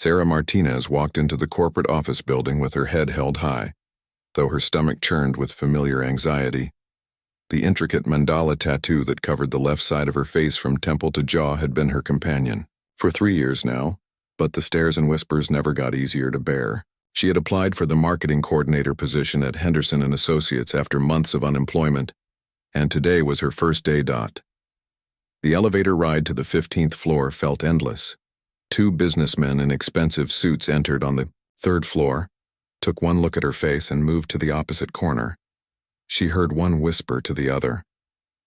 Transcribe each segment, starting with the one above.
Sarah Martinez walked into the corporate office building with her head held high, though her stomach churned with familiar anxiety. The intricate mandala tattoo that covered the left side of her face from temple to jaw had been her companion for 3 years now, but the stares and whispers never got easier to bear. She had applied for the marketing coordinator position at Henderson & Associates after months of unemployment, and today was her first day. The elevator ride to the 15th floor felt endless. 2 businessmen in expensive suits entered on the 3rd floor, took one look at her face and moved to the opposite corner. She heard one whisper to the other.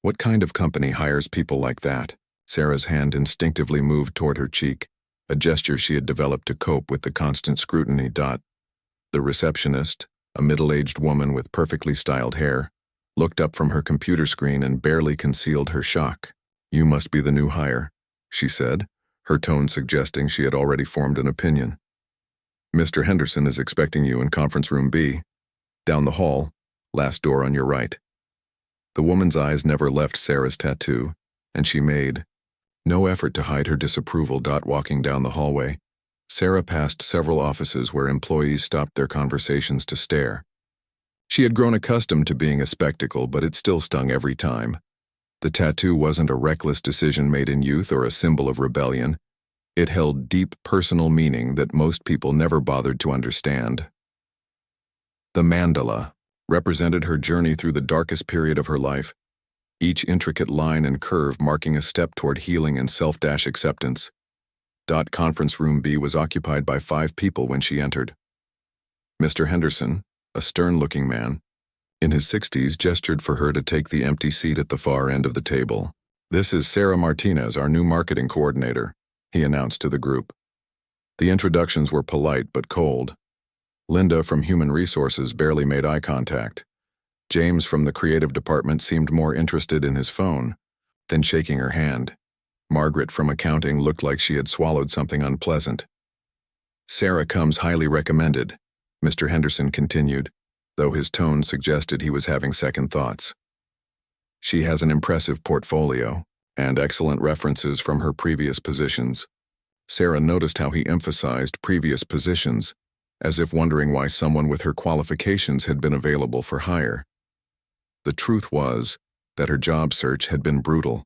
What kind of company hires people like that? Sarah's hand instinctively moved toward her cheek, a gesture she had developed to cope with the constant scrutiny. The receptionist, a middle-aged woman with perfectly styled hair, looked up from her computer screen and barely concealed her shock. "You must be the new hire," she said, her tone suggesting she had already formed an opinion. "Mr. Henderson is expecting you in conference room B. Down the hall, last door on your right." The woman's eyes never left Sarah's tattoo, and she made no effort to hide her disapproval. Walking down the hallway, Sarah passed several offices where employees stopped their conversations to stare. She had grown accustomed to being a spectacle, but it still stung every time. The tattoo wasn't a reckless decision made in youth or a symbol of rebellion. It held deep personal meaning that most people never bothered to understand. The mandala represented her journey through the darkest period of her life, each intricate line and curve marking a step toward healing and self-acceptance. Conference room B was occupied by 5 people when she entered. Mr. Henderson, a stern-looking man, in his 60s, gestured for her to take the empty seat at the far end of the table. "This is Sarah Martinez, our new marketing coordinator," he announced to the group. The introductions were polite but cold. Linda from Human Resources barely made eye contact. James from the creative department seemed more interested in his phone than shaking her hand. Margaret from accounting looked like she had swallowed something unpleasant. "Sarah comes highly recommended," Mr. Henderson continued, though his tone suggested he was having second thoughts. "She has an impressive portfolio and excellent references from her previous positions." Sarah noticed how he emphasized previous positions, as if wondering why someone with her qualifications had been available for hire. The truth was that her job search had been brutal.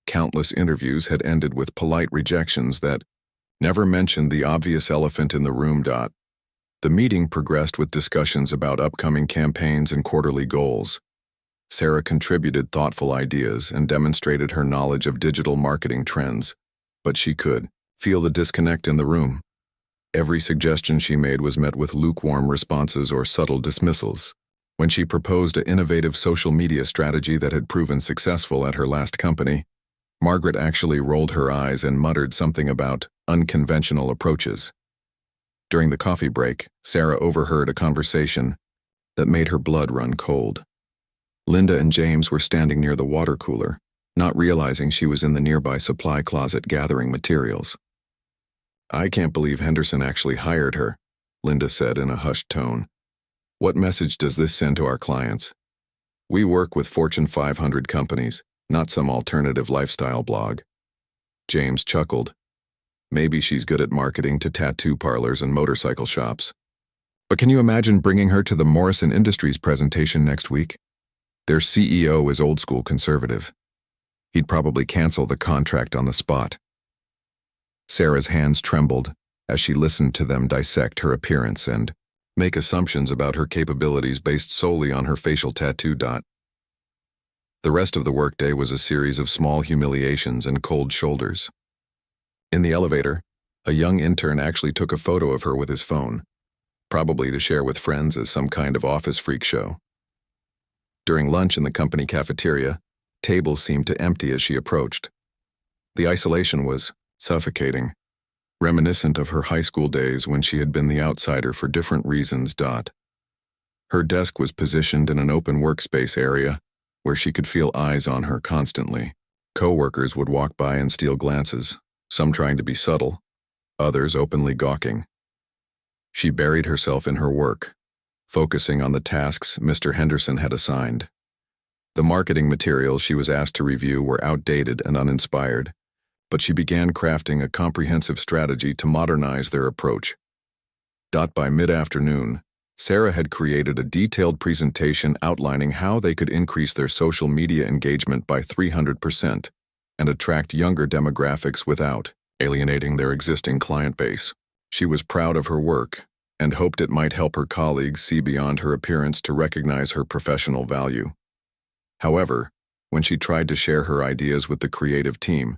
Countless interviews had ended with polite rejections that never mentioned the obvious elephant in the room. The meeting progressed with discussions about upcoming campaigns and quarterly goals. Sarah contributed thoughtful ideas and demonstrated her knowledge of digital marketing trends, but she could feel the disconnect in the room. Every suggestion she made was met with lukewarm responses or subtle dismissals. When she proposed an innovative social media strategy that had proven successful at her last company, Margaret actually rolled her eyes and muttered something about unconventional approaches. During the coffee break, Sarah overheard a conversation that made her blood run cold. Linda and James were standing near the water cooler, not realizing she was in the nearby supply closet gathering materials. "I can't believe Henderson actually hired her," Linda said in a hushed tone. "What message does this send to our clients? We work with Fortune 500 companies, not some alternative lifestyle blog." James chuckled. "Maybe she's good at marketing to tattoo parlors and motorcycle shops. But can you imagine bringing her to the Morrison Industries presentation next week? Their CEO is old-school conservative. He'd probably cancel the contract on the spot." Sarah's hands trembled as she listened to them dissect her appearance and make assumptions about her capabilities based solely on her facial tattoo. The rest of the workday was a series of small humiliations and cold shoulders. In the elevator, a young intern actually took a photo of her with his phone, probably to share with friends as some kind of office freak show. During lunch in the company cafeteria, tables seemed to empty as she approached. The isolation was suffocating, reminiscent of her high school days when she had been the outsider for different reasons. Her desk was positioned in an open workspace area where she could feel eyes on her constantly. Co-workers would walk by and steal glances, some trying to be subtle, others openly gawking. She buried herself in her work, focusing on the tasks Mr. Henderson had assigned. The marketing materials she was asked to review were outdated and uninspired, but she began crafting a comprehensive strategy to modernize their approach. By mid-afternoon, Sarah had created a detailed presentation outlining how they could increase their social media engagement by 300% and attract younger demographics without alienating their existing client base. She was proud of her work and hoped it might help her colleagues see beyond her appearance to recognize her professional value. However, when she tried to share her ideas with the creative team,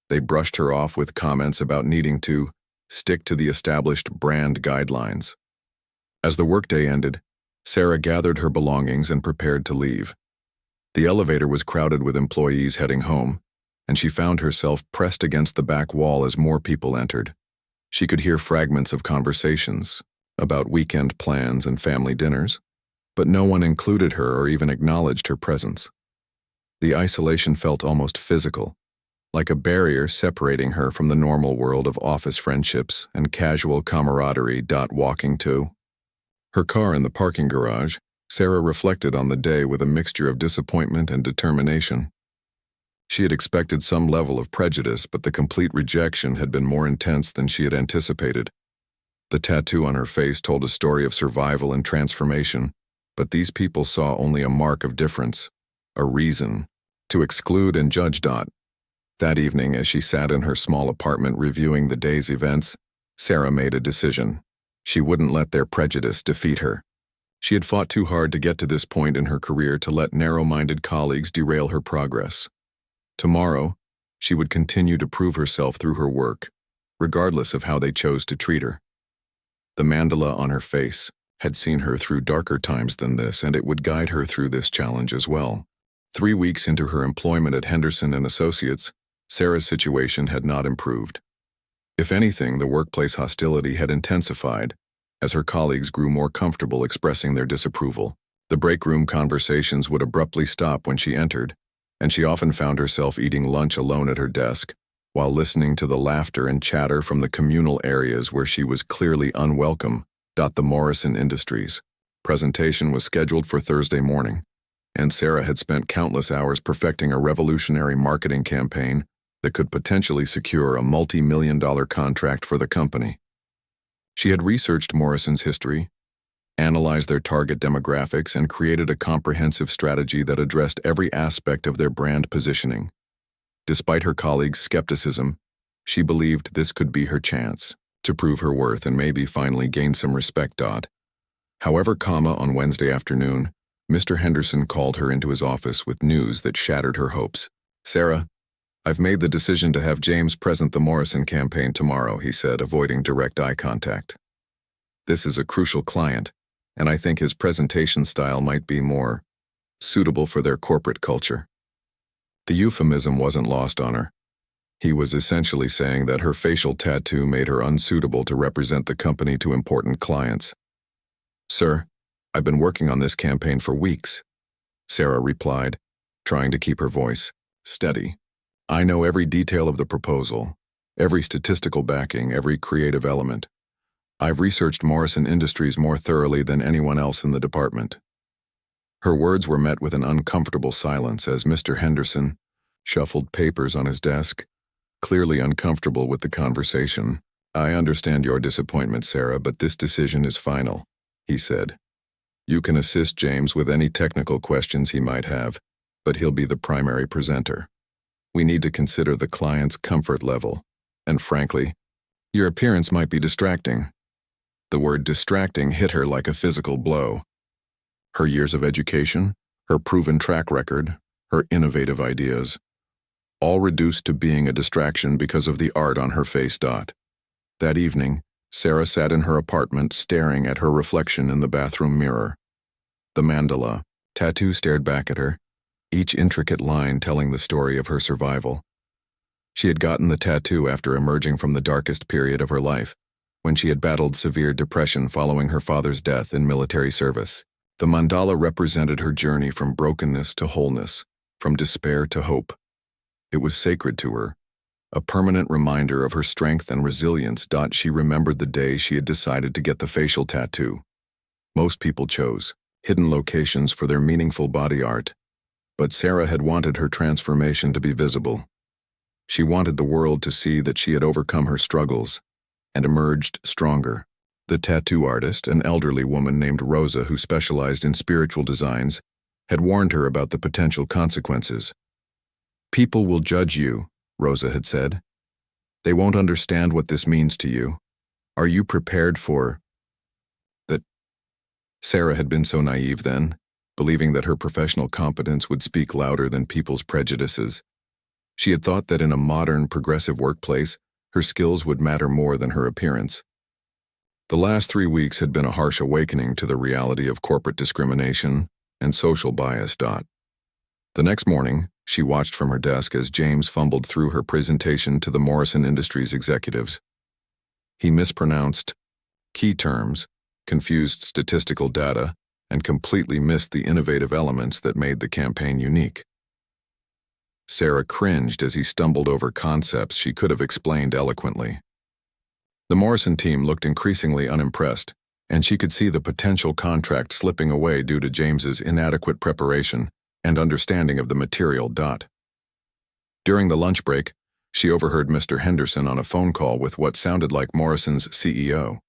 they brushed her off with comments about needing to stick to the established brand guidelines. As the workday ended, Sarah gathered her belongings and prepared to leave. The elevator was crowded with employees heading home, and she found herself pressed against the back wall as more people entered. She could hear fragments of conversations about weekend plans and family dinners, but no one included her or even acknowledged her presence. The isolation felt almost physical, like a barrier separating her from the normal world of office friendships and casual camaraderie. Walking to her car in the parking garage, Sarah reflected on the day with a mixture of disappointment and determination. She had expected some level of prejudice, but the complete rejection had been more intense than she had anticipated. The tattoo on her face told a story of survival and transformation, but these people saw only a mark of difference, a reason to exclude and judge. That evening, as she sat in her small apartment reviewing the day's events, Sarah made a decision. She wouldn't let their prejudice defeat her. She had fought too hard to get to this point in her career to let narrow-minded colleagues derail her progress. Tomorrow, she would continue to prove herself through her work, regardless of how they chose to treat her. The mandala on her face had seen her through darker times than this, and it would guide her through this challenge as well. 3 weeks into her employment at Henderson & Associates, Sarah's situation had not improved. If anything, the workplace hostility had intensified as her colleagues grew more comfortable expressing their disapproval. The break room conversations would abruptly stop when she entered, and she often found herself eating lunch alone at her desk while listening to the laughter and chatter from the communal areas where she was clearly unwelcome. The Morrison Industries presentation was scheduled for Thursday morning, and Sarah had spent countless hours perfecting a revolutionary marketing campaign that could potentially secure a multi-million-dollar contract for the company. She had researched Morrison's history, analyzed their target demographics, and created a comprehensive strategy that addressed every aspect of their brand positioning. Despite her colleagues' skepticism, she believed this could be her chance to prove her worth and maybe finally gain some respect. However, on Wednesday afternoon, Mr. Henderson called her into his office with news that shattered her hopes. "Sarah, I've made the decision to have James present the Morrison campaign tomorrow," he said, avoiding direct eye contact. "This is a crucial client, and I think his presentation style might be more suitable for their corporate culture." The euphemism wasn't lost on her. He was essentially saying that her facial tattoo made her unsuitable to represent the company to important clients. "Sir, I've been working on this campaign for weeks," Sarah replied, trying to keep her voice steady. "I know every detail of the proposal, every statistical backing, every creative element. I've researched Morrison Industries more thoroughly than anyone else in the department." Her words were met with an uncomfortable silence as Mr. Henderson shuffled papers on his desk, clearly uncomfortable with the conversation. "I understand your disappointment, Sarah, but this decision is final," he said. "You can assist James with any technical questions he might have, but he'll be the primary presenter. We need to consider the client's comfort level, and frankly, your appearance might be distracting." The word distracting hit her like a physical blow. Her years of education, her proven track record, her innovative ideas, all reduced to being a distraction because of the art on her face. That evening, Sarah sat in her apartment staring at her reflection in the bathroom mirror. The mandala tattoo stared back at her, each intricate line telling the story of her survival. She had gotten the tattoo after emerging from the darkest period of her life, when she had battled severe depression following her father's death in military service. The mandala represented her journey from brokenness to wholeness, from despair to hope. It was sacred to her, a permanent reminder of her strength and resilience. She remembered the day she had decided to get the facial tattoo. Most people chose hidden locations for their meaningful body art, but Sarah had wanted her transformation to be visible. She wanted the world to see that she had overcome her struggles and emerged stronger. The tattoo artist, an elderly woman named Rosa who specialized in spiritual designs, had warned her about the potential consequences. "People will judge you," Rosa had said. "They won't understand what this means to you. Are you prepared for that?" Sarah had been so naive then, believing that her professional competence would speak louder than people's prejudices. She had thought that in a modern, progressive workplace, her skills would matter more than her appearance. The last 3 weeks had been a harsh awakening to the reality of corporate discrimination and social bias. The next morning, she watched from her desk as James fumbled through her presentation to the Morrison Industries executives. He mispronounced key terms, confused statistical data, and completely missed the innovative elements that made the campaign unique. Sarah cringed as he stumbled over concepts she could have explained eloquently. The Morrison team looked increasingly unimpressed, and she could see the potential contract slipping away due to James's inadequate preparation and understanding of the material. During the lunch break, she overheard Mr. Henderson on a phone call with what sounded like Morrison's CEO.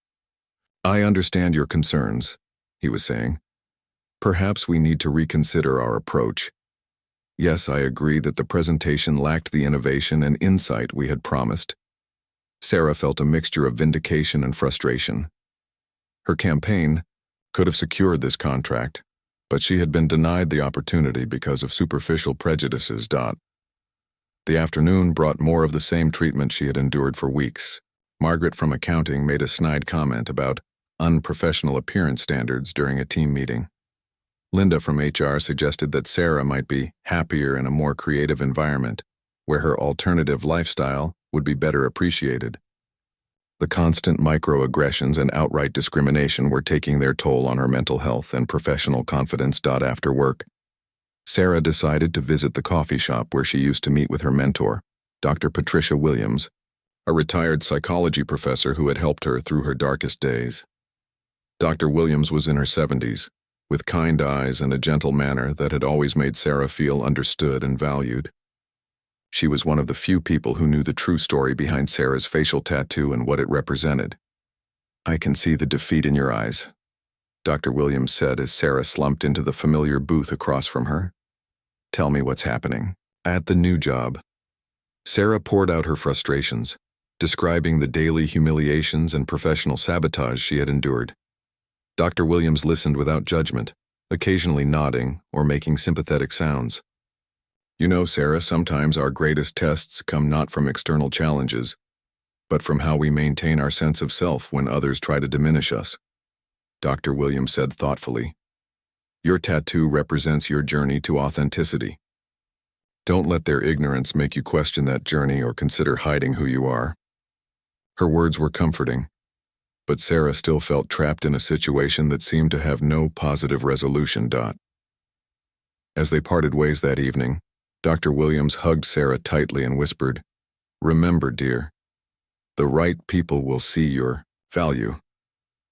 "I understand your concerns," he was saying. "Perhaps we need to reconsider our approach. Yes, I agree that the presentation lacked the innovation and insight we had promised." Sarah felt a mixture of vindication and frustration. Her campaign could have secured this contract, but she had been denied the opportunity because of superficial prejudices. The afternoon brought more of the same treatment she had endured for weeks. Margaret from accounting made a snide comment about unprofessional appearance standards during a team meeting. Linda from HR suggested that Sarah might be happier in a more creative environment, where her alternative lifestyle would be better appreciated. The constant microaggressions and outright discrimination were taking their toll on her mental health and professional confidence. After work, Sarah decided to visit the coffee shop where she used to meet with her mentor, Dr. Patricia Williams, a retired psychology professor who had helped her through her darkest days. Dr. Williams was in her 70s, with kind eyes and a gentle manner that had always made Sarah feel understood and valued. She was one of the few people who knew the true story behind Sarah's facial tattoo and what it represented. "I can see the defeat in your eyes," Dr. Williams said as Sarah slumped into the familiar booth across from her. "Tell me what's happening." At the new job, Sarah poured out her frustrations, describing the daily humiliations and professional sabotage she had endured. Dr. Williams listened without judgment, occasionally nodding or making sympathetic sounds. "You know, Sarah, sometimes our greatest tests come not from external challenges, but from how we maintain our sense of self when others try to diminish us," Dr. Williams said thoughtfully. "Your tattoo represents your journey to authenticity. Don't let their ignorance make you question that journey or consider hiding who you are." Her words were comforting, but Sarah still felt trapped in a situation that seemed to have no positive resolution. As they parted ways that evening, Dr. Williams hugged Sarah tightly and whispered, "Remember, dear, the right people will see your value.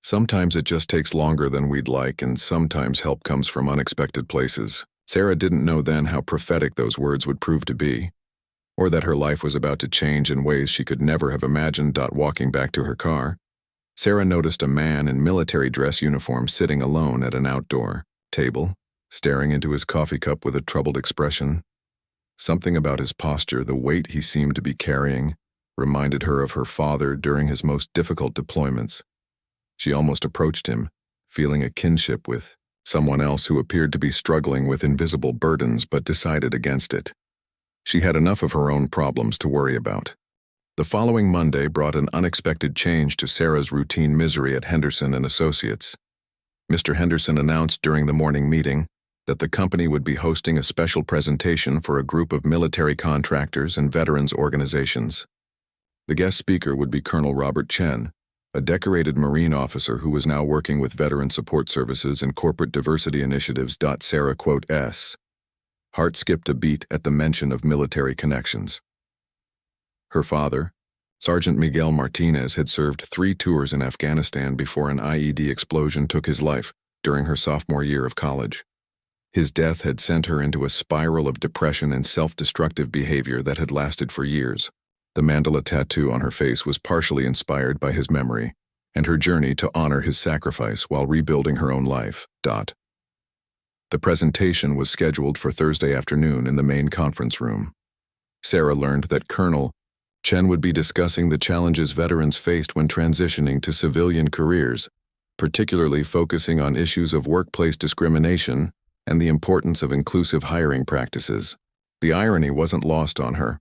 Sometimes it just takes longer than we'd like, and sometimes help comes from unexpected places." Sarah didn't know then how prophetic those words would prove to be, or that her life was about to change in ways she could never have imagined. Walking back to her car, Sarah noticed a man in military dress uniform sitting alone at an outdoor table, staring into his coffee cup with a troubled expression. Something about his posture, the weight he seemed to be carrying, reminded her of her father during his most difficult deployments. She almost approached him, feeling a kinship with someone else who appeared to be struggling with invisible burdens but decided against it. She had enough of her own problems to worry about. The following Monday brought an unexpected change to Sarah's routine misery at Henderson and Associates. Mr. Henderson announced during the morning meeting that the company would be hosting a special presentation for a group of military contractors and veterans organizations. The guest speaker would be Colonel Robert Chen, a decorated Marine officer who was now working with Veteran Support Services and corporate diversity initiatives. Sarah heart skipped a beat at the mention of military connections. Her father, Sergeant Miguel Martinez, had served 3 tours in Afghanistan before an IED explosion took his life during her sophomore year of college. His death had sent her into a spiral of depression and self-destructive behavior that had lasted for years. The mandala tattoo on her face was partially inspired by his memory and her journey to honor his sacrifice while rebuilding her own life. The presentation was scheduled for Thursday afternoon in the main conference room. Sarah learned that Colonel Chen would be discussing the challenges veterans faced when transitioning to civilian careers, particularly focusing on issues of workplace discrimination and the importance of inclusive hiring practices. The irony wasn't lost on her.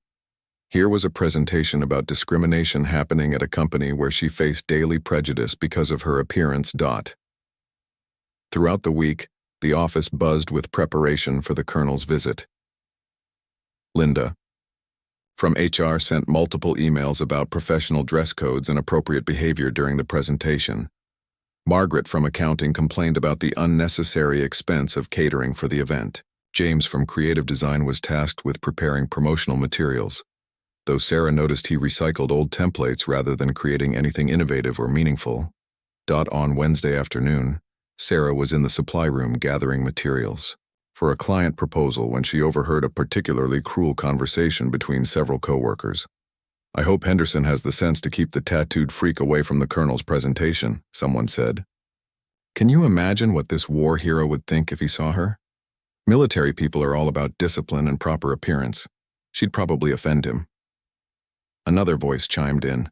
Here was a presentation about discrimination happening at a company where she faced daily prejudice because of her appearance. Throughout the week, the office buzzed with preparation for the Colonel's visit. Linda from HR sent multiple emails about professional dress codes and appropriate behavior during the presentation. Margaret from accounting complained about the unnecessary expense of catering for the event. James from creative design was tasked with preparing promotional materials, though Sarah noticed he recycled old templates rather than creating anything innovative or meaningful. On Wednesday afternoon, Sarah was in the supply room gathering materials for a client proposal when she overheard a particularly cruel conversation between several coworkers. "I hope Henderson has the sense to keep the tattooed freak away from the Colonel's presentation," someone said. "Can you imagine what this war hero would think if he saw her? Military people are all about discipline and proper appearance. She'd probably offend him." Another voice chimed in.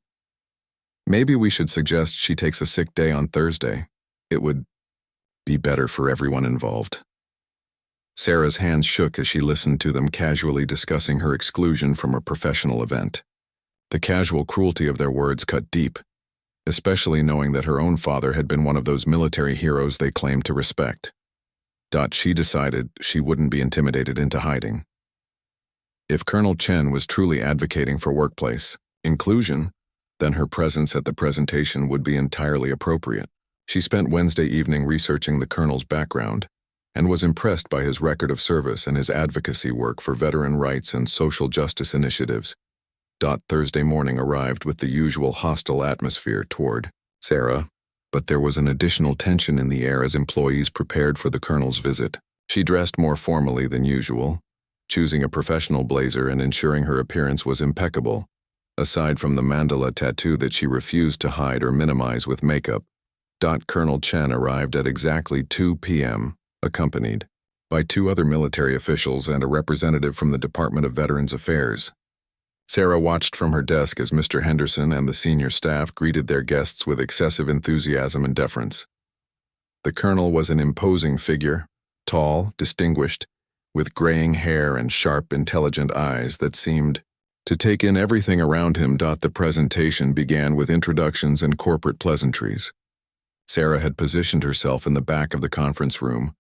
"Maybe we should suggest she takes a sick day on Thursday. It would be better for everyone involved." Sarah's hands shook as she listened to them casually discussing her exclusion from a professional event. The casual cruelty of their words cut deep, especially knowing that her own father had been one of those military heroes they claimed to respect. She decided she wouldn't be intimidated into hiding. If Colonel Chen was truly advocating for workplace inclusion, then her presence at the presentation would be entirely appropriate. She spent Wednesday evening researching the Colonel's background and was impressed by his record of service and his advocacy work for veteran rights and social justice initiatives. Thursday morning arrived with the usual hostile atmosphere toward Sarah, but there was an additional tension in the air as employees prepared for the Colonel's visit. She dressed more formally than usual, choosing a professional blazer and ensuring her appearance was impeccable, aside from the mandala tattoo that she refused to hide or minimize with makeup. Colonel Chen arrived at exactly 2 p.m., accompanied by 2 other military officials and a representative from the Department of Veterans Affairs. Sarah watched from her desk as Mr. Henderson and the senior staff greeted their guests with excessive enthusiasm and deference. The Colonel was an imposing figure, tall, distinguished, with graying hair and sharp, intelligent eyes that seemed to take in everything around him. The presentation began with introductions and corporate pleasantries. Sarah had positioned herself in the back of the conference room,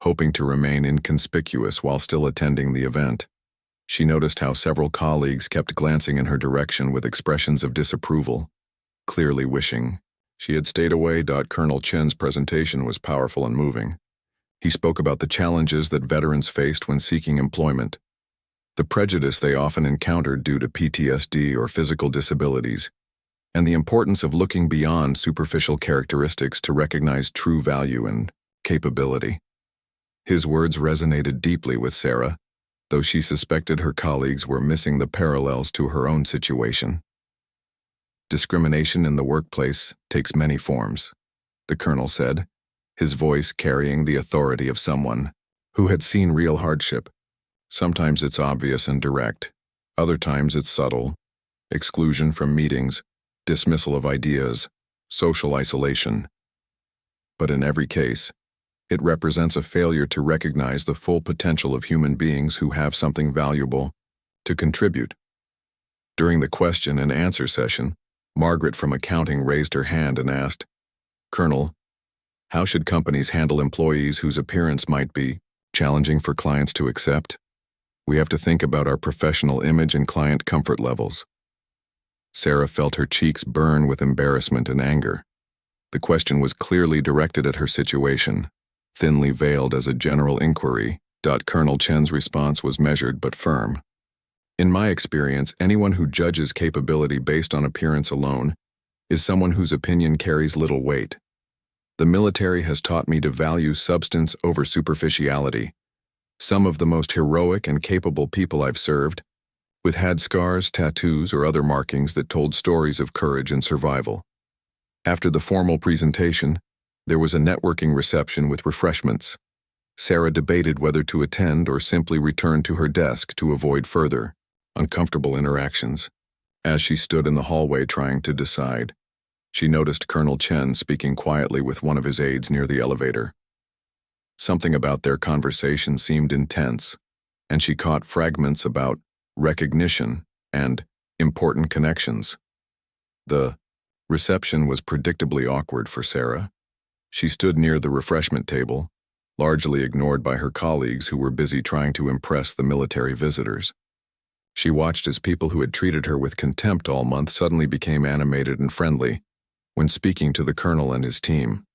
hoping to remain inconspicuous while still attending the event. She noticed how several colleagues kept glancing in her direction with expressions of disapproval, clearly wishing she had stayed away. Colonel Chen's presentation was powerful and moving. He spoke about the challenges that veterans faced when seeking employment, the prejudice they often encountered due to PTSD or physical disabilities, and the importance of looking beyond superficial characteristics to recognize true value and capability. His words resonated deeply with Sarah, though she suspected her colleagues were missing the parallels to her own situation. "Discrimination in the workplace takes many forms," the Colonel said, his voice carrying the authority of someone who had seen real hardship. "Sometimes it's obvious and direct. Other times it's subtle. Exclusion from meetings, dismissal of ideas, social isolation. But in every case, it represents a failure to recognize the full potential of human beings who have something valuable to contribute." During the question and answer session, Margaret from accounting raised her hand and asked, "Colonel, how should companies handle employees whose appearance might be challenging for clients to accept? We have to think about our professional image and client comfort levels." Sarah felt her cheeks burn with embarrassment and anger. The question was clearly directed at her situation, thinly veiled as a general inquiry. Colonel Chen's response was measured but firm. "In my experience, anyone who judges capability based on appearance alone is someone whose opinion carries little weight. The military has taught me to value substance over superficiality, Some of the most heroic and capable people I've served, with had scars, tattoos, or other markings that told stories of courage and survival. After the formal presentation, there was a networking reception with refreshments. Sarah debated whether to attend or simply return to her desk to avoid further, uncomfortable interactions. As she stood in the hallway trying to decide, she noticed Colonel Chen speaking quietly with one of his aides near the elevator. Something about their conversation seemed intense, and she caught fragments about recognition and important connections. The reception was predictably awkward for Sarah. She stood near the refreshment table, largely ignored by her colleagues who were busy trying to impress the military visitors. She watched as people who had treated her with contempt all month suddenly became animated and friendly when speaking to the colonel and his team.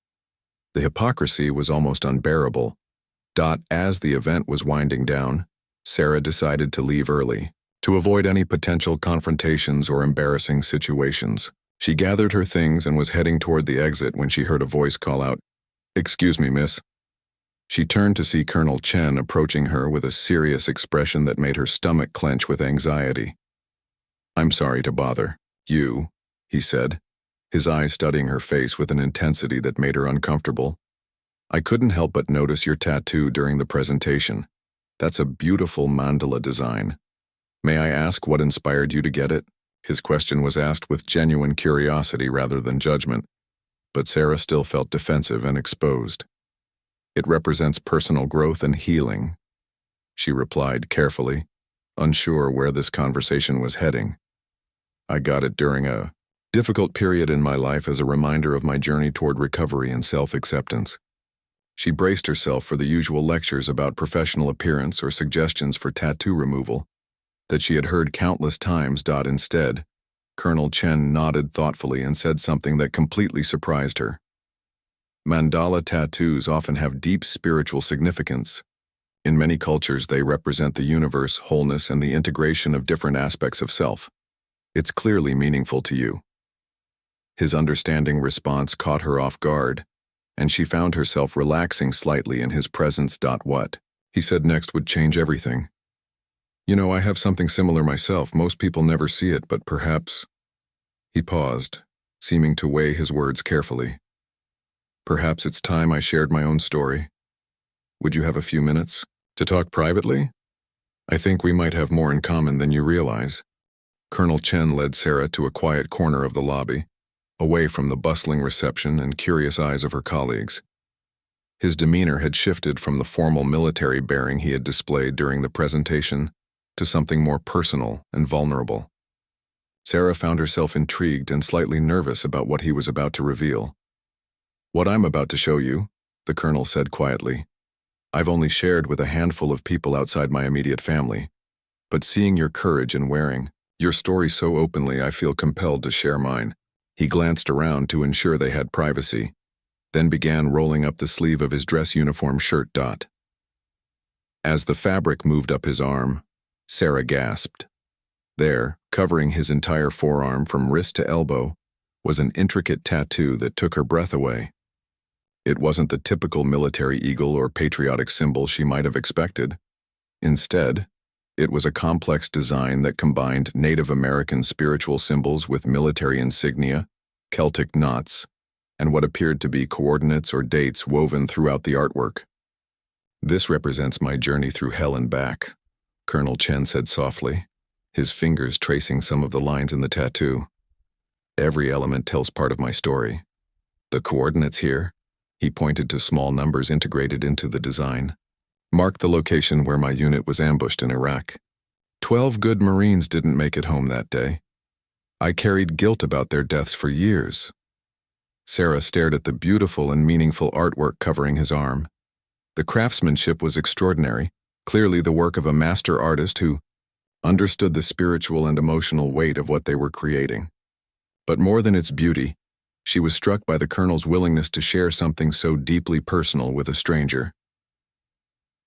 The hypocrisy was almost unbearable. As the event was winding down, Sarah decided to leave early, to avoid any potential confrontations or embarrassing situations. She gathered her things and was heading toward the exit when she heard a voice call out, "Excuse me, miss." She turned to see Colonel Chen approaching her with a serious expression that made her stomach clench with anxiety. "I'm sorry to bother you," he said, his eyes studying her face with an intensity that made her uncomfortable. "I couldn't help but notice your tattoo during the presentation. That's a beautiful mandala design. May I ask what inspired you to get it?" His question was asked with genuine curiosity rather than judgment, but Sarah still felt defensive and exposed. "It represents personal growth and healing," she replied carefully, unsure where this conversation was heading. "I got it during a difficult period in my life as a reminder of my journey toward recovery and self-acceptance." She braced herself for the usual lectures about professional appearance or suggestions for tattoo removal that she had heard countless times. Instead, Colonel Chen nodded thoughtfully and said something that completely surprised her. "Mandala tattoos often have deep spiritual significance. In many cultures, they represent the universe, wholeness, and the integration of different aspects of self. It's clearly meaningful to you." His understanding response caught her off guard, and she found herself relaxing slightly in his presence. "What he said next would change everything. You know, I have something similar myself. Most people never see it, but perhaps—" He paused, seeming to weigh his words carefully. "Perhaps it's time I shared my own story. Would you have a few minutes to talk privately? I think we might have more in common than you realize." Colonel Chen led Sarah to a quiet corner of the lobby, away from the bustling reception and curious eyes of her colleagues. His demeanor had shifted from the formal military bearing he had displayed during the presentation to something more personal and vulnerable. Sarah found herself intrigued and slightly nervous about what he was about to reveal. "What I'm about to show you," the colonel said quietly, "I've only shared with a handful of people outside my immediate family, but seeing your courage in wearing your story so openly, I feel compelled to share mine." He glanced around to ensure they had privacy, then began rolling up the sleeve of his dress uniform shirt. As the fabric moved up his arm, Sarah gasped. There, covering his entire forearm from wrist to elbow, was an intricate tattoo that took her breath away. It wasn't the typical military eagle or patriotic symbol she might have expected. Instead, it was a complex design that combined Native American spiritual symbols with military insignia, Celtic knots, and what appeared to be coordinates or dates woven throughout the artwork. "This represents my journey through hell and back," Colonel Chen said softly, his fingers tracing some of the lines in the tattoo. "Every element tells part of my story. The coordinates here," he pointed to small numbers integrated into the design, "mark the location where my unit was ambushed in Iraq. 12 good Marines didn't make it home that day. I carried guilt about their deaths for years." Sarah stared at the beautiful and meaningful artwork covering his arm. The craftsmanship was extraordinary, clearly the work of a master artist who understood the spiritual and emotional weight of what they were creating. But more than its beauty, she was struck by the colonel's willingness to share something so deeply personal with a stranger.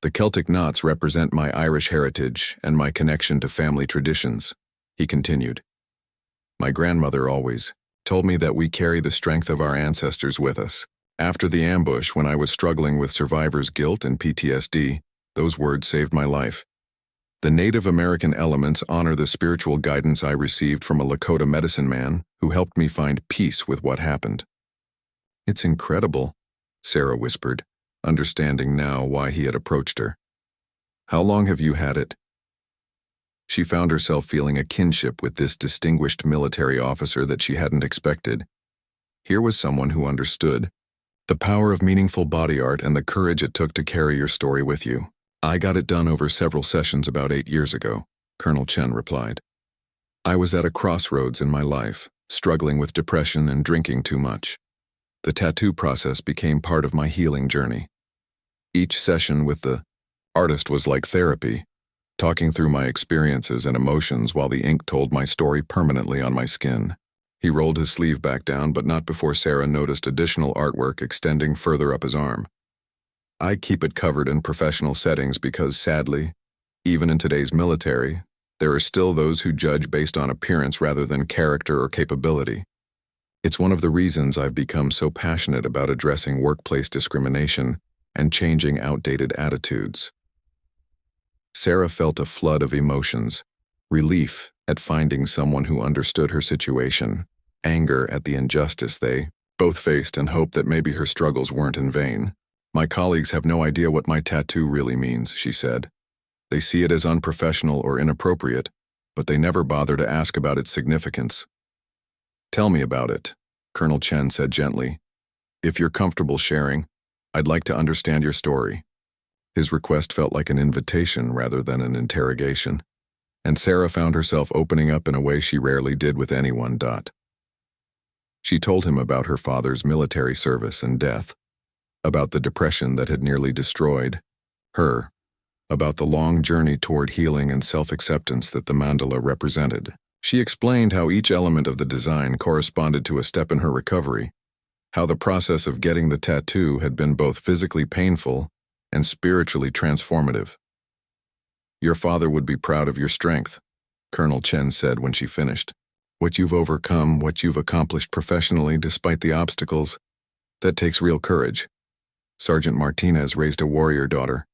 "The Celtic knots represent my Irish heritage and my connection to family traditions," he continued. "My grandmother always told me that we carry the strength of our ancestors with us. After the ambush, when I was struggling with survivor's guilt and PTSD, Those words saved my life. The Native American elements honor the spiritual guidance I received from a Lakota medicine man who helped me find peace with what happened. It's incredible, Sarah whispered, understanding now why he had approached her. How long have you had it? She found herself feeling a kinship with this distinguished military officer that she hadn't expected. Here was someone who understood the power of meaningful body art and the courage it took to carry your story with you. I got it done over several sessions about 8 years ago, Colonel Chen replied. I was at a crossroads in my life, struggling with depression and drinking too much. The tattoo process became part of my healing journey. Each session with the artist was like therapy, talking through my experiences and emotions while the ink told my story permanently on my skin. He rolled his sleeve back down, but not before Sarah noticed additional artwork extending further up his arm. I keep it covered in professional settings because, sadly, even in today's military, there are still those who judge based on appearance rather than character or capability. It's one of the reasons I've become so passionate about addressing workplace discrimination and changing outdated attitudes. Sarah felt a flood of emotions, relief at finding someone who understood her situation, anger at the injustice they both faced, and hope that maybe her struggles weren't in vain. My colleagues have no idea what my tattoo really means, she said. They see it as unprofessional or inappropriate, but they never bother to ask about its significance. Tell me about it, Colonel Chen said gently. If you're comfortable sharing, I'd like to understand your story. His request felt like an invitation rather than an interrogation, and Sarah found herself opening up in a way she rarely did with anyone. She told him about her father's military service and death, about the depression that had nearly destroyed her, about the long journey toward healing and self-acceptance that the mandala represented. She explained how each element of the design corresponded to a step in her recovery, how the process of getting the tattoo had been both physically painful and spiritually transformative. Your father would be proud of your strength, Colonel Chen said when she finished. What you've overcome, what you've accomplished professionally despite the obstacles, that takes real courage. Sergeant Martinez raised a warrior daughter.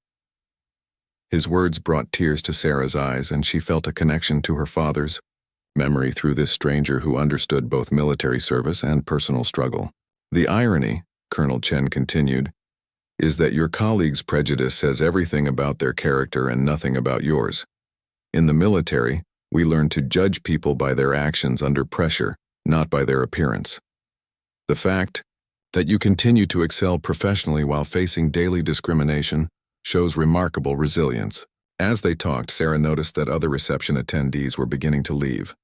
His words brought tears to Sarah's eyes, and she felt a connection to her father's memory through this stranger who understood both military service and personal struggle. The irony, Colonel Chen continued, is that your colleague's prejudice says everything about their character and nothing about yours. In the military, we learn to judge people by their actions under pressure, not by their appearance. The fact that you continue to excel professionally while facing daily discrimination shows remarkable resilience. As they talked, Sarah noticed that other reception attendees were beginning to leave.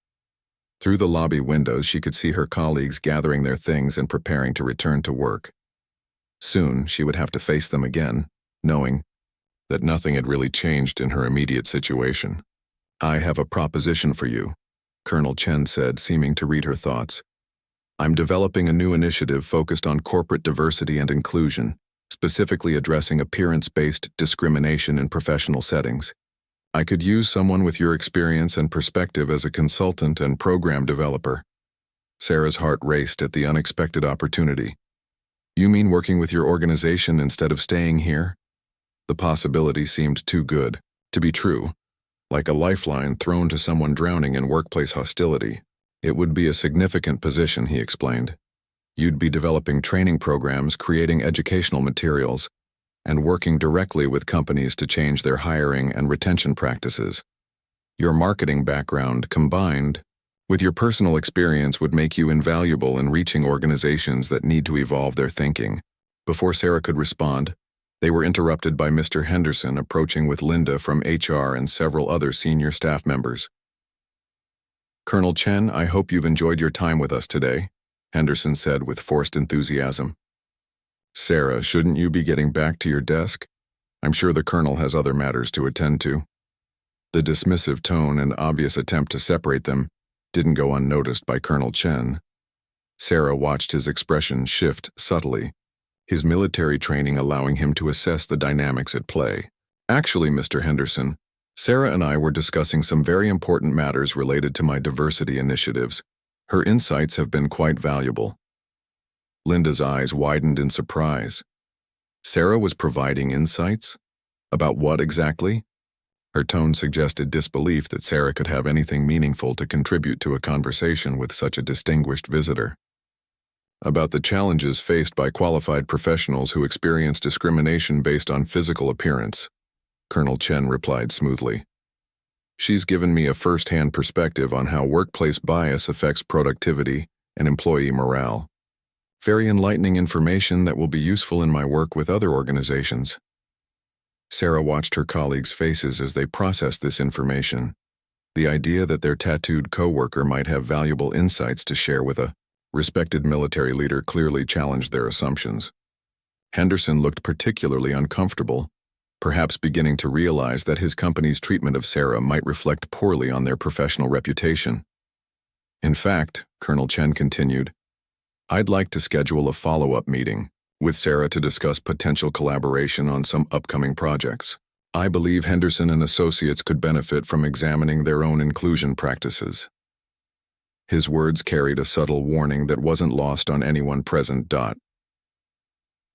Through the lobby windows, she could see her colleagues gathering their things and preparing to return to work. Soon, she would have to face them again, knowing that nothing had really changed in her immediate situation. I have a proposition for you, Colonel Chen said, seeming to read her thoughts. I'm developing a new initiative focused on corporate diversity and inclusion, specifically addressing appearance-based discrimination in professional settings. I could use someone with your experience and perspective as a consultant and program developer. Sarah's heart raced at the unexpected opportunity. You mean working with your organization instead of staying here? The possibility seemed too good to be true, like a lifeline thrown to someone drowning in workplace hostility. It would be a significant position, he explained. You'd be developing training programs, creating educational materials, and working directly with companies to change their hiring and retention practices. Your marketing background, combined with your personal experience, would make you invaluable in reaching organizations that need to evolve their thinking. Before Sarah could respond, they were interrupted by Mr. Henderson approaching with Linda from HR and several other senior staff members. Colonel Chen, I hope you've enjoyed your time with us today, Henderson said with forced enthusiasm. Sarah, shouldn't you be getting back to your desk? I'm sure the colonel has other matters to attend to. The dismissive tone and obvious attempt to separate them didn't go unnoticed by Colonel Chen. Sarah watched his expression shift subtly, his military training allowing him to assess the dynamics at play. Actually, Mr. Henderson, Sarah and I were discussing some very important matters related to my diversity initiatives. Her insights have been quite valuable. Linda's eyes widened in surprise. Sarah was providing insights? About what exactly? Her tone suggested disbelief that Sarah could have anything meaningful to contribute to a conversation with such a distinguished visitor. About the challenges faced by qualified professionals who experience discrimination based on physical appearance, Colonel Chen replied smoothly. She's given me a first-hand perspective on how workplace bias affects productivity and employee morale. Very enlightening information that will be useful in my work with other organizations. Sarah watched her colleagues' faces as they processed this information. The idea that their tattooed coworker might have valuable insights to share with a respected military leader clearly challenged their assumptions. Henderson looked particularly uncomfortable, perhaps beginning to realize that his company's treatment of Sarah might reflect poorly on their professional reputation. In fact, Colonel Chen continued, I'd like to schedule a follow-up meeting with Sarah to discuss potential collaboration on some upcoming projects. I believe Henderson and Associates could benefit from examining their own inclusion practices. His words carried a subtle warning that wasn't lost on anyone present.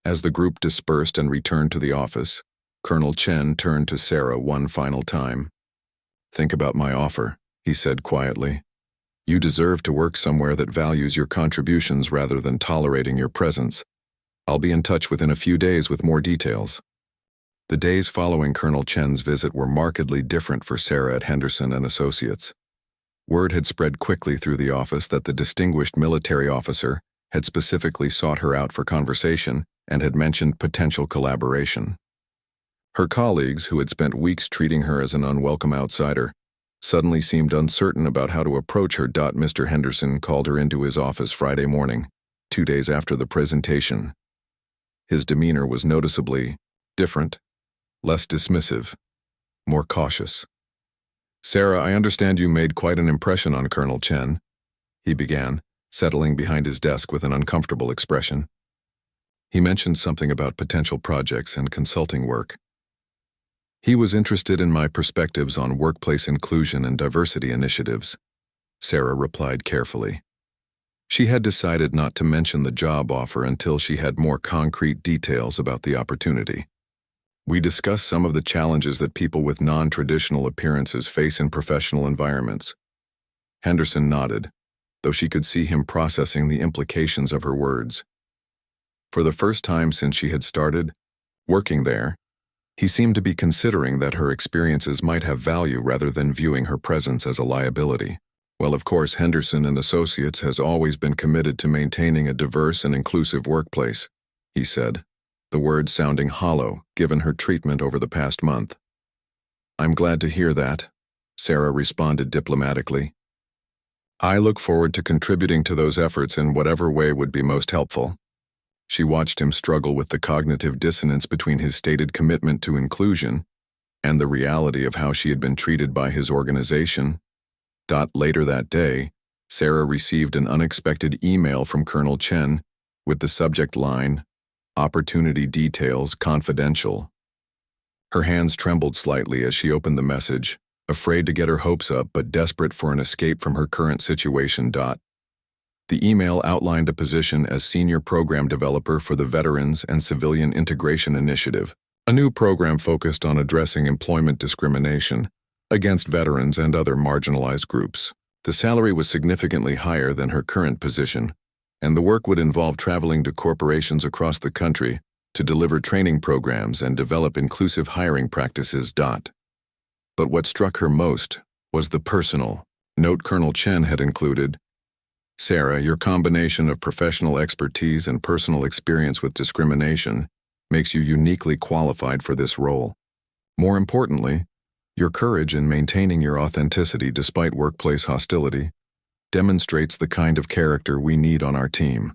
As the group dispersed and returned to the office, Colonel Chen turned to Sarah one final time. Think about my offer, he said quietly. You deserve to work somewhere that values your contributions rather than tolerating your presence. I'll be in touch within a few days with more details. The days following Colonel Chen's visit were markedly different for Sarah at Henderson and Associates. Word had spread quickly through the office that the distinguished military officer had specifically sought her out for conversation and had mentioned potential collaboration. Her colleagues, who had spent weeks treating her as an unwelcome outsider, suddenly seemed uncertain about how to approach her. Mr. Henderson called her into his office Friday morning, 2 days after the presentation. His demeanor was noticeably different, less dismissive, more cautious. Sarah, I understand you made quite an impression on Colonel Chen, he began, settling behind his desk with an uncomfortable expression. He mentioned something about potential projects and consulting work. He was interested in my perspectives on workplace inclusion and diversity initiatives, Sarah replied carefully. She had decided not to mention the job offer until she had more concrete details about the opportunity. We discussed some of the challenges that people with non-traditional appearances face in professional environments. Henderson nodded, though she could see him processing the implications of her words. For the first time since she had started working there, he seemed to be considering that her experiences might have value rather than viewing her presence as a liability. Well, of course, Henderson and Associates has always been committed to maintaining a diverse and inclusive workplace, he said, the words sounding hollow given her treatment over the past month. I'm glad to hear that, Sarah responded diplomatically. I look forward to contributing to those efforts in whatever way would be most helpful. She watched him struggle with the cognitive dissonance between his stated commitment to inclusion and the reality of how she had been treated by his organization. Later that day, Sarah received an unexpected email from Colonel Chen with the subject line, Opportunity Details Confidential. Her hands trembled slightly as she opened the message, afraid to get her hopes up but desperate for an escape from her current situation. The email outlined a position as Senior Program Developer for the Veterans and Civilian Integration Initiative, a new program focused on addressing employment discrimination against veterans and other marginalized groups. The salary was significantly higher than her current position, and the work would involve traveling to corporations across the country to deliver training programs and develop inclusive hiring practices. But what struck her most was the personal note Colonel Chen had included. Sarah, your combination of professional expertise and personal experience with discrimination makes you uniquely qualified for this role. More importantly, your courage in maintaining your authenticity despite workplace hostility demonstrates the kind of character we need on our team.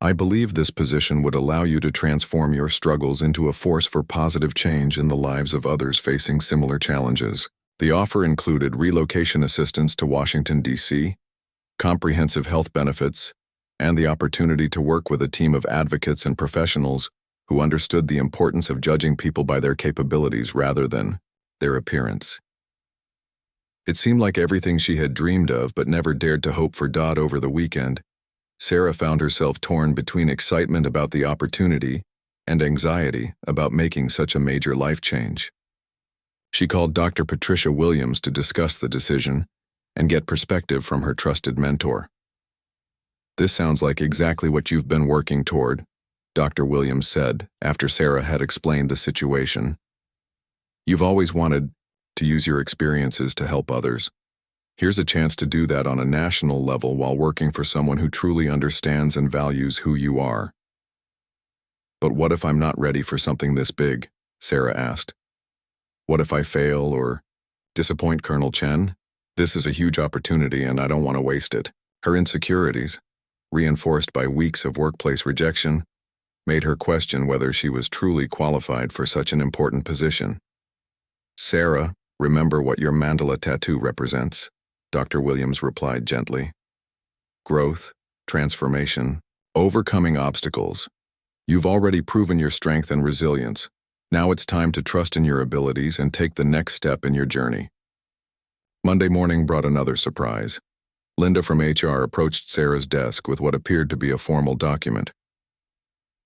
I believe this position would allow you to transform your struggles into a force for positive change in the lives of others facing similar challenges. The offer included relocation assistance to Washington, D.C., comprehensive health benefits, and the opportunity to work with a team of advocates and professionals who understood the importance of judging people by their capabilities rather than their appearance. It seemed like everything she had dreamed of but never dared to hope for. Over the weekend, Sarah found herself torn between excitement about the opportunity and anxiety about making such a major life change. She called Dr. Patricia Williams to discuss the decision and get perspective from her trusted mentor. "This sounds like exactly what you've been working toward," Dr. Williams said after Sarah had explained the situation. "You've always wanted to use your experiences to help others. Here's a chance to do that on a national level while working for someone who truly understands and values who you are." "But what if I'm not ready for something this big?" Sarah asked. "What if I fail or disappoint Colonel Chen? This is a huge opportunity and I don't want to waste it." Her insecurities, reinforced by weeks of workplace rejection, made her question whether she was truly qualified for such an important position. "Sarah, remember what your mandala tattoo represents," Dr. Williams replied gently. "Growth, transformation, overcoming obstacles. You've already proven your strength and resilience. Now it's time to trust in your abilities and take the next step in your journey." Monday morning brought another surprise. Linda from HR approached Sarah's desk with what appeared to be a formal document.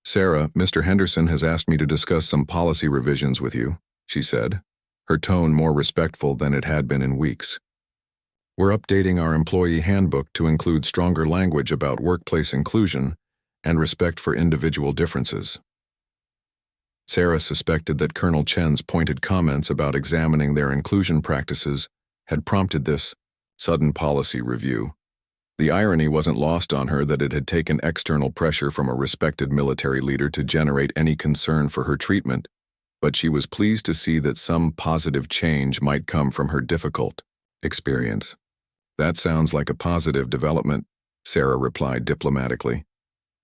"Sarah, Mr. Henderson has asked me to discuss some policy revisions with you," she said, her tone more respectful than it had been in weeks. "We're updating our employee handbook to include stronger language about workplace inclusion and respect for individual differences." Sarah suspected that Colonel Chen's pointed comments about examining their inclusion practices had prompted this sudden policy review. The irony wasn't lost on her that it had taken external pressure from a respected military leader to generate any concern for her treatment, but she was pleased to see that some positive change might come from her difficult experience. "That sounds like a positive development," Sarah replied diplomatically.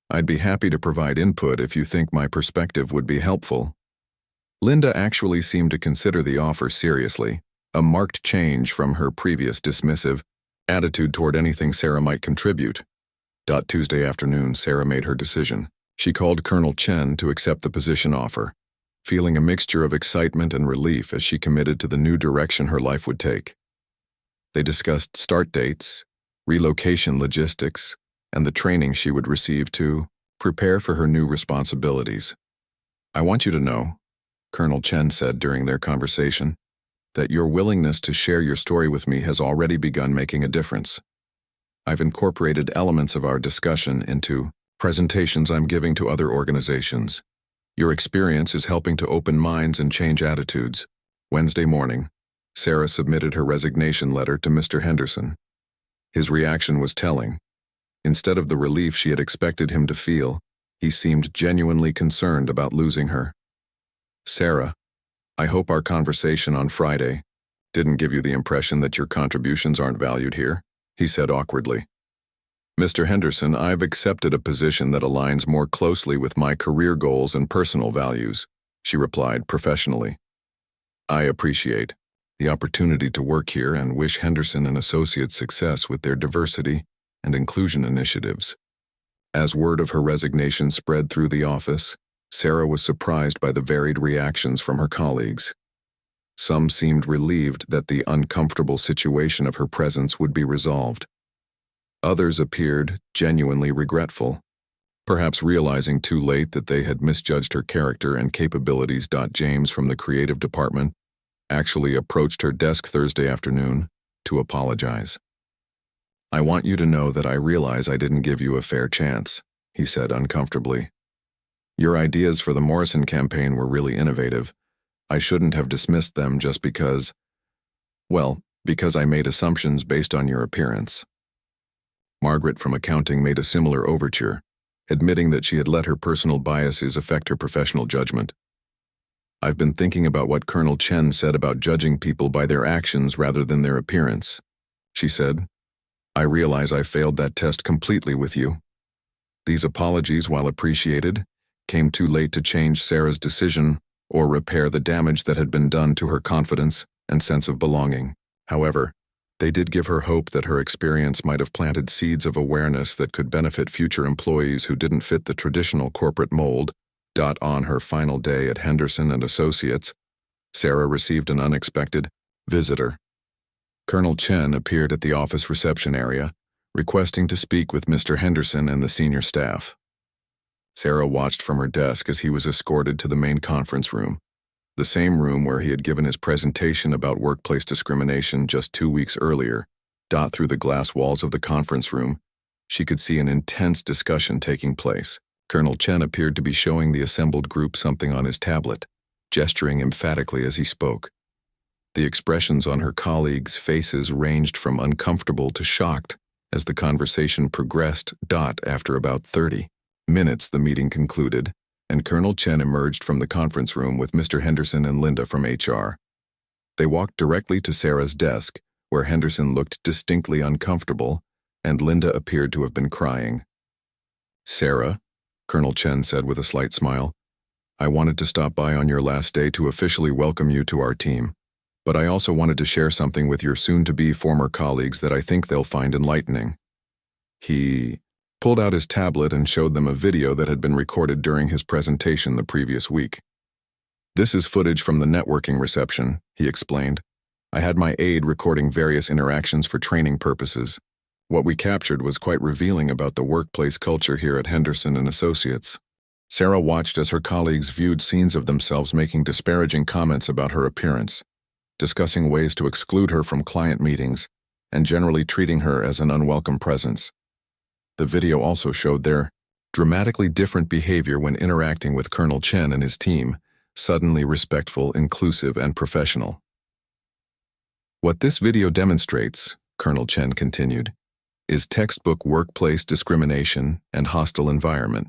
"I'd be happy to provide input if you think my perspective would be helpful." Linda actually seemed to consider the offer seriously, a marked change from her previous dismissive attitude toward anything Sarah might contribute. Tuesday afternoon, Sarah made her decision. She called Colonel Chen to accept the position offer, feeling a mixture of excitement and relief as she committed to the new direction her life would take. They discussed start dates, relocation logistics, and the training she would receive to prepare for her new responsibilities. "I want you to know," Colonel Chen said during their conversation, "that your willingness to share your story with me has already begun making a difference. I've incorporated elements of our discussion into presentations I'm giving to other organizations. Your experience is helping to open minds and change attitudes." Wednesday morning, Sarah submitted her resignation letter to Mr. Henderson. His reaction was telling. Instead of the relief she had expected him to feel, he seemed genuinely concerned about losing her. "Sarah, I hope our conversation on Friday didn't give you the impression that your contributions aren't valued here," he said awkwardly. "Mr. Henderson, I've accepted a position that aligns more closely with my career goals and personal values," she replied professionally. "I appreciate the opportunity to work here and wish Henderson and Associates success with their diversity and inclusion initiatives." As word of her resignation spread through the office, Sarah was surprised by the varied reactions from her colleagues. Some seemed relieved that the uncomfortable situation of her presence would be resolved. Others appeared genuinely regretful, perhaps realizing too late that they had misjudged her character and capabilities. James from the creative department actually approached her desk Thursday afternoon to apologize. "I want you to know that I realize I didn't give you a fair chance," he said uncomfortably. "Your ideas for the Morrison campaign were really innovative. I shouldn't have dismissed them just because I made assumptions based on your appearance." Margaret from accounting made a similar overture, admitting that she had let her personal biases affect her professional judgment. "I've been thinking about what Colonel Chen said about judging people by their actions rather than their appearance," she said. "I realize I failed that test completely with you." These apologies, while appreciated, came too late to change Sarah's decision or repair the damage that had been done to her confidence and sense of belonging. However, they did give her hope that her experience might have planted seeds of awareness that could benefit future employees who didn't fit the traditional corporate mold. On her final day at Henderson and Associates, Sarah received an unexpected visitor. Colonel Chen appeared at the office reception area, requesting to speak with Mr. Henderson and the senior staff. Sarah watched from her desk as he was escorted to the main conference room, the same room where he had given his presentation about workplace discrimination just 2 weeks earlier. Through the glass walls of the conference room, she could see an intense discussion taking place. Colonel Chen appeared to be showing the assembled group something on his tablet, gesturing emphatically as he spoke. The expressions on her colleagues' faces ranged from uncomfortable to shocked as the conversation progressed. After about 30 minutes, the meeting concluded, and Colonel Chen emerged from the conference room with Mr. Henderson and Linda from HR. They walked directly to Sarah's desk, where Henderson looked distinctly uncomfortable, and Linda appeared to have been crying. "Sarah," Colonel Chen said with a slight smile, "I wanted to stop by on your last day to officially welcome you to our team. But I also wanted to share something with your soon-to-be former colleagues that I think they'll find enlightening." He pulled out his tablet and showed them a video that had been recorded during his presentation the previous week. "This is footage from the networking reception," he explained. "I had my aide recording various interactions for training purposes. What we captured was quite revealing about the workplace culture here at Henderson and Associates." Sarah watched as her colleagues viewed scenes of themselves making disparaging comments about her appearance, discussing ways to exclude her from client meetings, and generally treating her as an unwelcome presence. The video also showed their dramatically different behavior when interacting with Colonel Chen and his team, suddenly respectful, inclusive, and professional. "What this video demonstrates," Colonel Chen continued, "is textbook workplace discrimination and hostile environment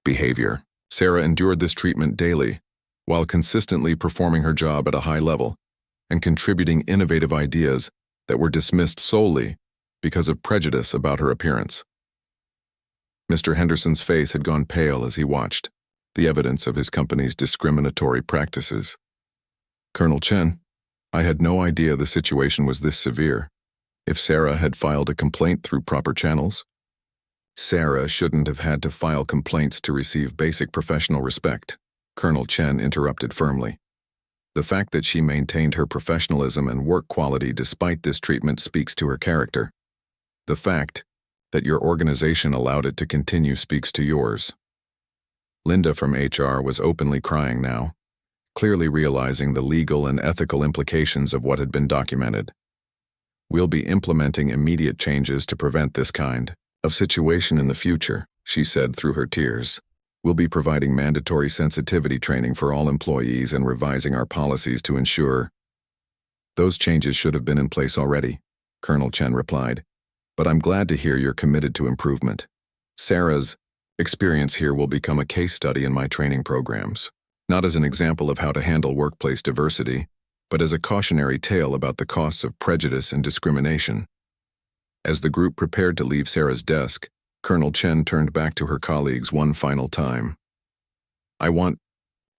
behavior." Sarah endured this treatment daily, while consistently performing her job at a high level and contributing innovative ideas that were dismissed solely because of prejudice about her appearance. Mr. Henderson's face had gone pale as he watched, the evidence of his company's discriminatory practices. "Colonel Chen, I had no idea the situation was this severe. If Sarah had filed a complaint through proper channels." "Sarah shouldn't have had to file complaints to receive basic professional respect," Colonel Chen interrupted firmly. "The fact that she maintained her professionalism and work quality despite this treatment speaks to her character. The fact that your organization allowed it to continue speaks to yours." Linda from HR was openly crying now, clearly realizing the legal and ethical implications of what had been documented. "We'll be implementing immediate changes to prevent this kind of situation in the future," she said through her tears. "We'll be providing mandatory sensitivity training for all employees and revising our policies to ensure—" "Those changes should have been in place already," Colonel Chen replied, "but I'm glad to hear you're committed to improvement. Sarah's experience here will become a case study in my training programs, not as an example of how to handle workplace diversity, but as a cautionary tale about the costs of prejudice and discrimination." As the group prepared to leave Sarah's desk, Colonel Chen turned back to her colleagues one final time. "I want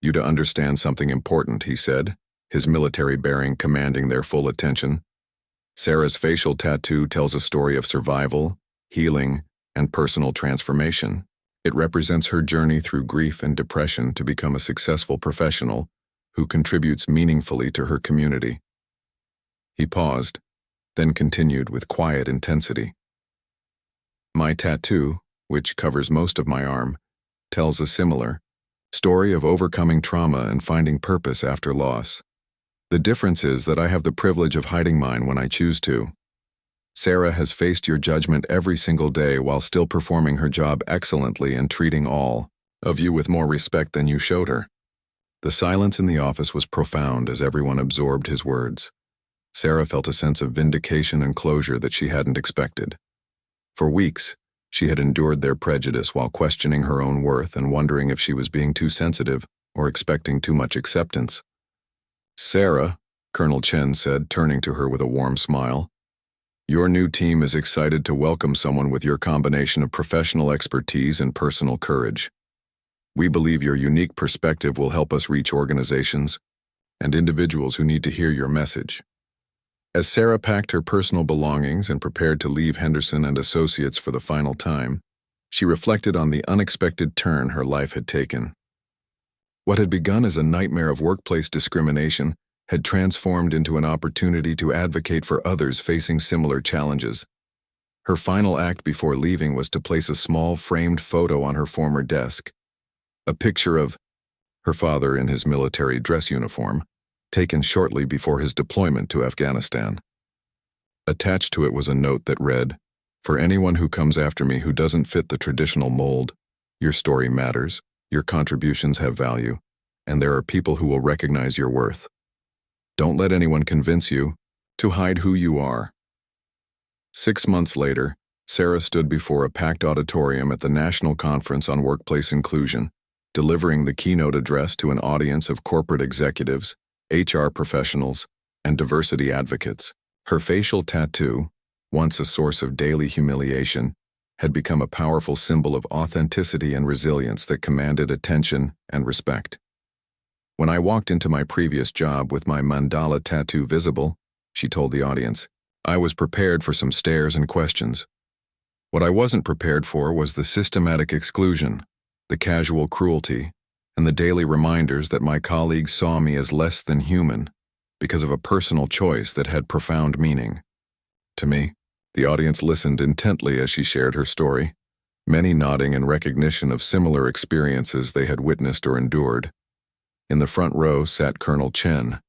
you to understand something important," he said, his military bearing commanding their full attention. "Sarah's facial tattoo tells a story of survival, healing, and personal transformation. It represents her journey through grief and depression to become a successful professional who contributes meaningfully to her community." He paused, then continued with quiet intensity. "My tattoo, which covers most of my arm, tells a similar story of overcoming trauma and finding purpose after loss. The difference is that I have the privilege of hiding mine when I choose to. Sarah has faced your judgment every single day while still performing her job excellently and treating all of you with more respect than you showed her." The silence in the office was profound as everyone absorbed his words. Sarah felt a sense of vindication and closure that she hadn't expected. For weeks, she had endured their prejudice while questioning her own worth and wondering if she was being too sensitive or expecting too much acceptance. "Sarah," Colonel Chen said, turning to her with a warm smile, "your new team is excited to welcome someone with your combination of professional expertise and personal courage. We believe your unique perspective will help us reach organizations and individuals who need to hear your message." As Sarah packed her personal belongings and prepared to leave Henderson and Associates for the final time, she reflected on the unexpected turn her life had taken. What had begun as a nightmare of workplace discrimination had transformed into an opportunity to advocate for others facing similar challenges. Her final act before leaving was to place a small framed photo on her former desk, A picture of her father in his military dress uniform, taken shortly before his deployment to Afghanistan. Attached to it was a note that read, "For anyone who comes after me who doesn't fit the traditional mold, your story matters, your contributions have value, and there are people who will recognize your worth. Don't let anyone convince you to hide who you are." 6 months later, Sarah stood before a packed auditorium at the National Conference on Workplace Inclusion, delivering the keynote address to an audience of corporate executives, HR professionals, and diversity advocates. Her facial tattoo, once a source of daily humiliation, had become a powerful symbol of authenticity and resilience that commanded attention and respect. "When I walked into my previous job with my mandala tattoo visible," she told the audience, "I was prepared for some stares and questions. What I wasn't prepared for was the systematic exclusion, the casual cruelty, and the daily reminders that my colleagues saw me as less than human because of a personal choice that had profound meaning to me." The audience listened intently as she shared her story, many nodding in recognition of similar experiences they had witnessed or endured. In the front row sat Colonel Chen,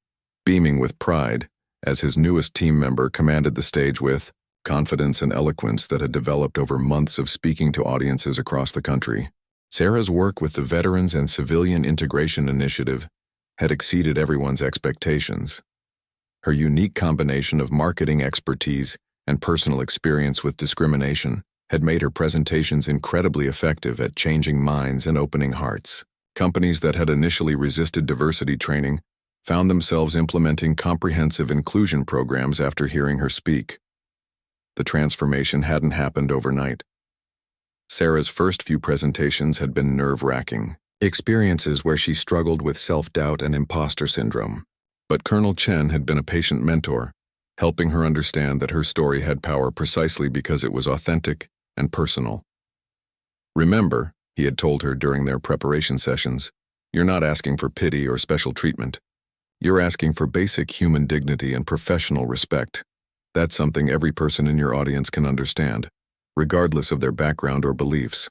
beaming with pride as his newest team member commanded the stage with confidence and eloquence that had developed over months of speaking to audiences across the country. Sarah's work with the Veterans and Civilian Integration Initiative had exceeded everyone's expectations. Her unique combination of marketing expertise and personal experience with discrimination had made her presentations incredibly effective at changing minds and opening hearts. Companies that had initially resisted diversity training found themselves implementing comprehensive inclusion programs after hearing her speak. The transformation hadn't happened overnight. Sarah's first few presentations had been nerve-wracking, experiences where she struggled with self-doubt and imposter syndrome. But Colonel Chen had been a patient mentor, helping her understand that her story had power precisely because it was authentic and personal. "Remember," he had told her during their preparation sessions, "you're not asking for pity or special treatment. You're asking for basic human dignity and professional respect. That's something every person in your audience can understand, regardless of their background or beliefs."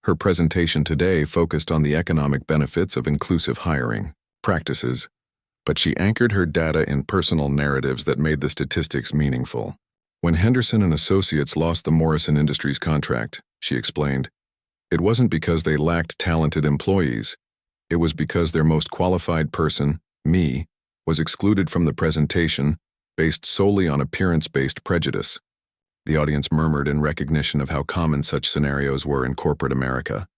Her presentation today focused on the economic benefits of inclusive hiring practices, but she anchored her data in personal narratives that made the statistics meaningful. "When Henderson and Associates lost the Morrison Industries contract," she explained, "it wasn't because they lacked talented employees. It was because their most qualified person, me, was excluded from the presentation based solely on appearance-based prejudice." The audience murmured in recognition of how common such scenarios were in corporate America.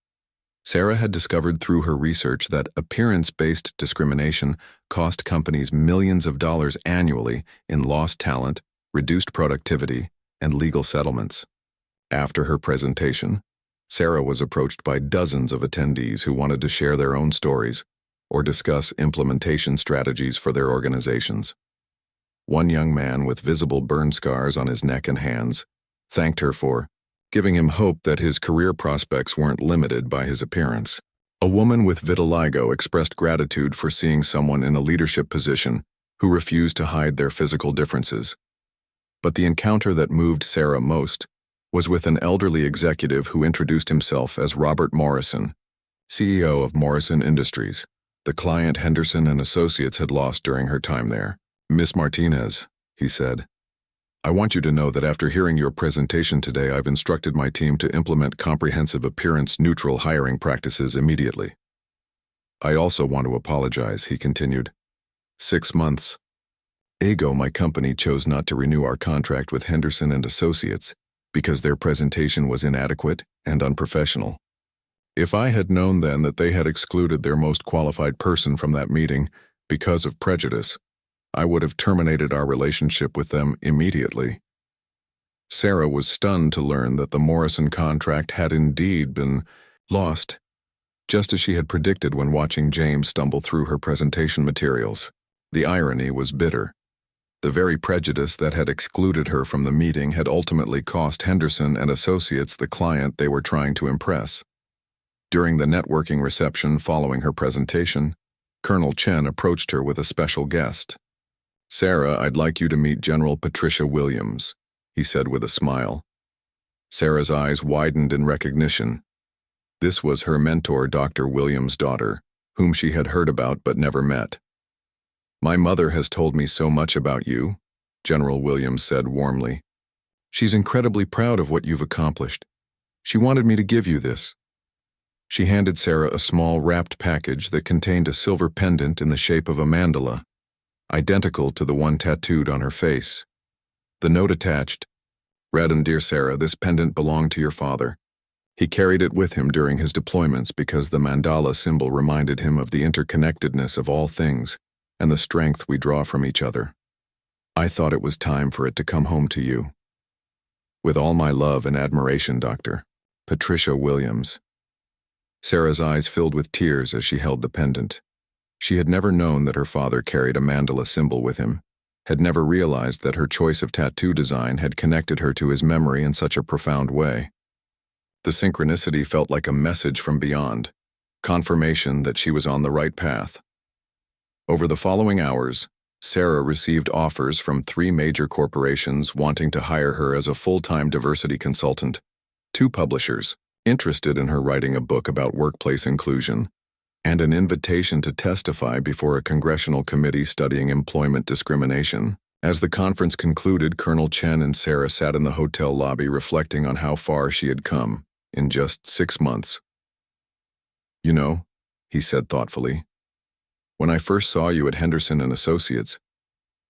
Sarah had discovered through her research that appearance-based discrimination cost companies millions of dollars annually in lost talent, reduced productivity, and legal settlements. After her presentation, Sarah was approached by dozens of attendees who wanted to share their own stories or discuss implementation strategies for their organizations. One young man with visible burn scars on his neck and hands thanked her for giving him hope that his career prospects weren't limited by his appearance. A woman with vitiligo expressed gratitude for seeing someone in a leadership position who refused to hide their physical differences. But the encounter that moved Sarah most was with an elderly executive who introduced himself as Robert Morrison, CEO of Morrison Industries, the client Henderson and Associates had lost during her time there. "Miss Martinez," he said, "I want you to know that after hearing your presentation today, I've instructed my team to implement comprehensive appearance-neutral hiring practices immediately. I also want to apologize," he continued. 6 months ago, my company chose not to renew our contract with Henderson and Associates because their presentation was inadequate and unprofessional. If I had known then that they had excluded their most qualified person from that meeting because of prejudice, I would have terminated our relationship with them immediately. Sarah was stunned to learn that the Morrison contract had indeed been lost, just as she had predicted when watching James stumble through her presentation materials. The irony was bitter. The very prejudice that had excluded her from the meeting had ultimately cost Henderson and Associates the client they were trying to impress. During the networking reception following her presentation, Colonel Chen approached her with a special guest. "Sarah, I'd like you to meet General Patricia Williams," he said with a smile. Sarah's eyes widened in recognition. This was her mentor, Dr. Williams' daughter, whom she had heard about but never met. "My mother has told me so much about you," General Williams said warmly. "She's incredibly proud of what you've accomplished. She wanted me to give you this." She handed Sarah a small wrapped package that contained a silver pendant in the shape of a mandala, identical to the one tattooed on her face. The note attached read, "And dear Sarah, this pendant belonged to your father. He carried it with him during his deployments because the mandala symbol reminded him of the interconnectedness of all things and the strength we draw from each other. I thought it was time for it to come home to you. With all my love and admiration, Dr. Patricia Williams." Sarah's eyes filled with tears as she held the pendant. She had never known that her father carried a mandala symbol with him, had never realized that her choice of tattoo design had connected her to his memory in such a profound way. The synchronicity felt like a message from beyond, confirmation that she was on the right path. Over the following hours, Sarah received offers from 3 major corporations wanting to hire her as a full-time diversity consultant, 2 publishers interested in her writing a book about workplace inclusion, and an invitation to testify before a congressional committee studying employment discrimination. As the conference concluded, Colonel Chen and Sarah sat in the hotel lobby reflecting on how far she had come in just 6 months. "You know," he said thoughtfully, "when I first saw you at Henderson and Associates,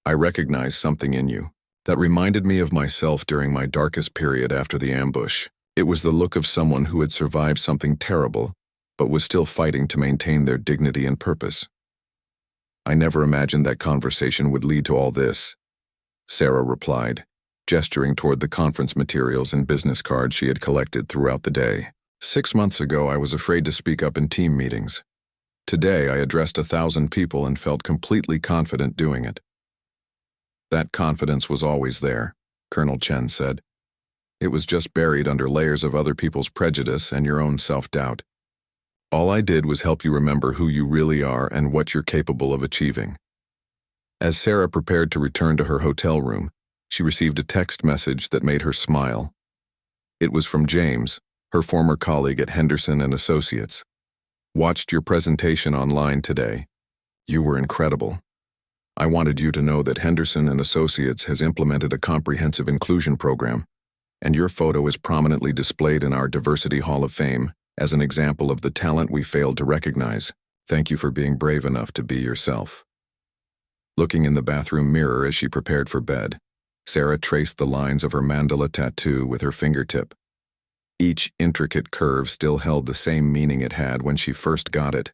I recognized something in you that reminded me of myself during my darkest period after the ambush. It was the look of someone who had survived something terrible, but was still fighting to maintain their dignity and purpose." "I never imagined that conversation would lead to all this," Sarah replied, gesturing toward the conference materials and business cards she had collected throughout the day. "6 months ago, I was afraid to speak up in team meetings. Today, I addressed 1,000 people and felt completely confident doing it." "That confidence was always there," Colonel Chen said. "It was just buried under layers of other people's prejudice and your own self-doubt. All I did was help you remember who you really are and what you're capable of achieving." As Sarah prepared to return to her hotel room, she received a text message that made her smile. It was from James, her former colleague at Henderson and Associates. "Watched your presentation online today. You were incredible. I wanted you to know that Henderson and Associates has implemented a comprehensive inclusion program, and your photo is prominently displayed in our Diversity Hall of Fame as an example of the talent we failed to recognize. Thank you for being brave enough to be yourself." Looking in the bathroom mirror as she prepared for bed, Sarah traced the lines of her mandala tattoo with her fingertip. Each intricate curve still held the same meaning it had when she first got it: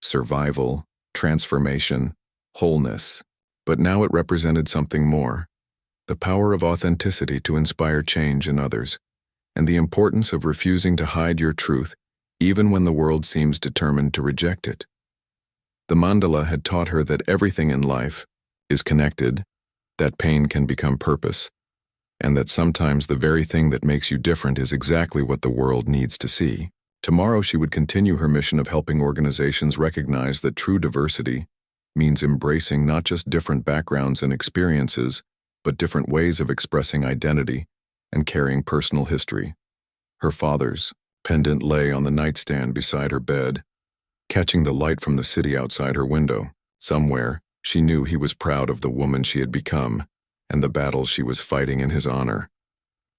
survival, transformation, wholeness. But now it represented something more: the power of authenticity to inspire change in others, and the importance of refusing to hide your truth even when the world seems determined to reject it. The mandala had taught her that everything in life is connected, that pain can become purpose, and that sometimes the very thing that makes you different is exactly what the world needs to see. Tomorrow she would continue her mission of helping organizations recognize that true diversity means embracing not just different backgrounds and experiences, but different ways of expressing identity and carrying personal history. Her father's pendant lay on the nightstand beside her bed, catching the light from the city outside her window. Somewhere, she knew he was proud of the woman she had become and the battles she was fighting in his honor.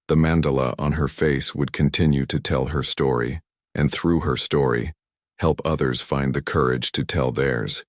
The mandala on her face would continue to tell her story, and through her story, help others find the courage to tell theirs.